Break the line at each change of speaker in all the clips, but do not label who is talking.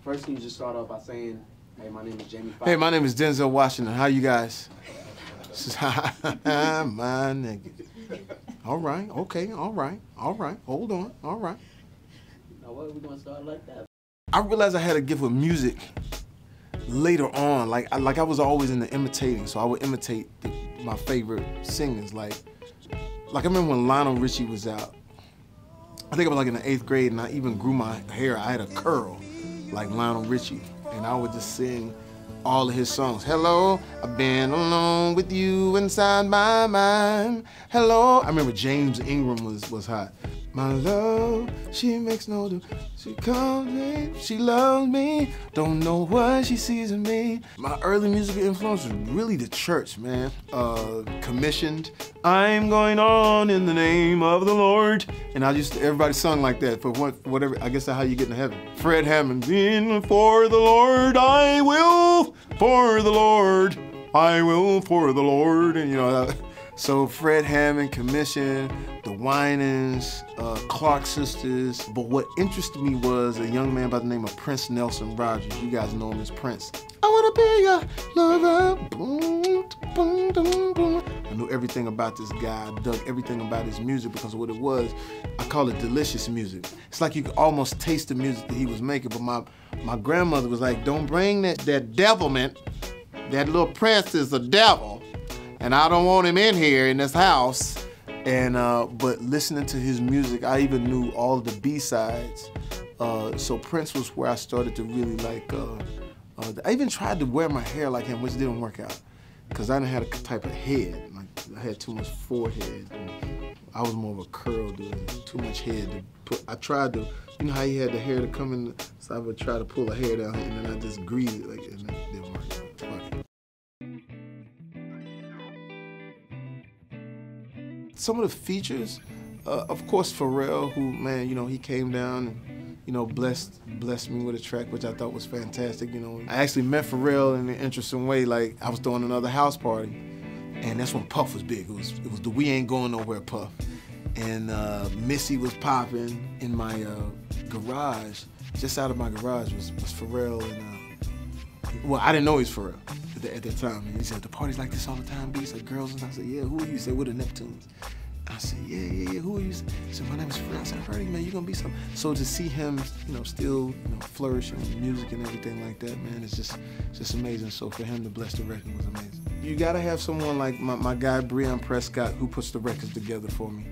First, can you just start off by saying, hey, my name is Jamie Foxx.
Hey, my name is Denzel Washington. How you guys? This is my nigga. All right, okay, all right, hold on, all right.
Now, what are we gonna start like that?
I realized I had a gift with music later on. Like I was always into imitating, so I would imitate my favorite singers. Like I remember when Lionel Richie was out. I think I was like in the 8th grade, and I even grew my hair. I had a curl like Lionel Richie, and I would just sing all of his songs. Hello, I've been alone with you inside my mind. Hello. I remember James Ingram was hot. My love, she makes no difference. She comes in, she loves me. Don't know what she sees in me. My early musical influence was really the church, man. Commissioned. I'm going on in the name of the Lord. And everybody sung like that for whatever, I guess that's how you get into heaven. Fred Hammond, in for the Lord, I will, for the Lord, I will, for the Lord. And you know, so Fred Hammond, Commission, the Winans, Clark Sisters. But what interested me was a young man by the name of Prince Nelson Rogers. You guys know him as Prince. I wanna be your lover. Boom, boom, boom, boom. I knew everything about this guy. I dug everything about his music because of what it was. I call it delicious music. It's like you could almost taste the music that he was making. But my grandmother was like, don't bring that devilment. That little Prince is a devil. And I don't want him in here in this house. And but listening to his music, I even knew all the B-sides. So Prince was where I started to really like. I even tried to wear my hair like him, which didn't work out, because I didn't have a type of head. Like I had too much forehead. And I was more of a curl dude. Too much head to put. I tried to, you know how you had the hair to come in, so I would try to pull the hair down, and then I just greased it like, and it didn't work out. Some of the features, of course, Pharrell, who, man, you know, he came down and, you know, blessed me with a track, which I thought was fantastic. You know, I actually met Pharrell in an interesting way. Like, I was throwing another house party, and that's when Puff was big. It was the We Ain't Going Nowhere Puff. And Missy was popping in my garage. Just out of my garage was Pharrell, and well, I didn't know he was Pharrell at that time. And he said, the party's like this all the time, B? He said, girls? And I said, yeah, who are you? He said, we're the Neptunes. I said, yeah, who are you? He said, my name is Pharrell. I said, I heard you, man, you're gonna be something. So to see him, you know, still, you know, flourishing with music and everything like that, man, it's just amazing. So for him to bless the record was amazing. You gotta have someone like my guy, Breon Prescott, who puts the records together for me,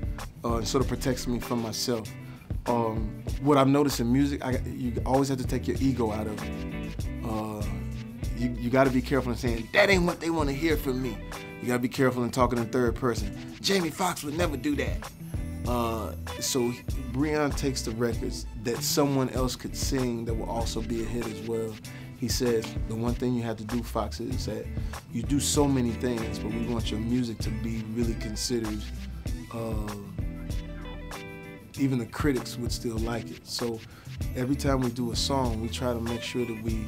and sort of protects me from myself. What I've noticed in music, you always have to take your ego out of it. You got to be careful in saying, that ain't what they want to hear from me. You got to be careful in talking in third person. Jamie Foxx would never do that. So Breon takes the records that someone else could sing that will also be a hit as well. He says, the one thing you have to do, Fox, is that you do so many things, but we want your music to be really considered. Even the critics would still like it. So every time we do a song, we try to make sure that we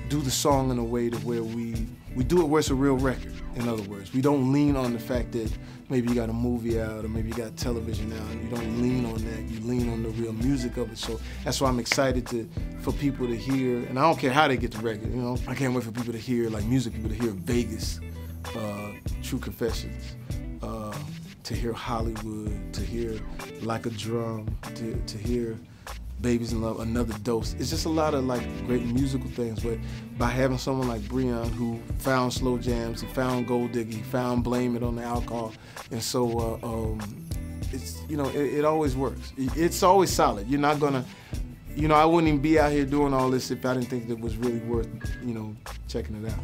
do the song in a way to where we do it where it's a real record. In other words, we don't lean on the fact that maybe you got a movie out or maybe you got television out, and you don't lean on that. You lean on the real music of it. So that's why I'm excited for people to hear, and I don't care how they get the record, you know. I can't wait for people to hear, like music people to hear Vegas, True Confessions, to hear Hollywood, to hear Like a Drum, to hear Babies in Love, Another Dose. It's just a lot of like great musical things, but by having someone like Breon who found slow jams, he found Gold Digger, he found Blame It on the Alcohol, and so it's, you know, it always works. It's always solid. You're not gonna, you know, I wouldn't even be out here doing all this if I didn't think that it was really worth, you know, checking it out.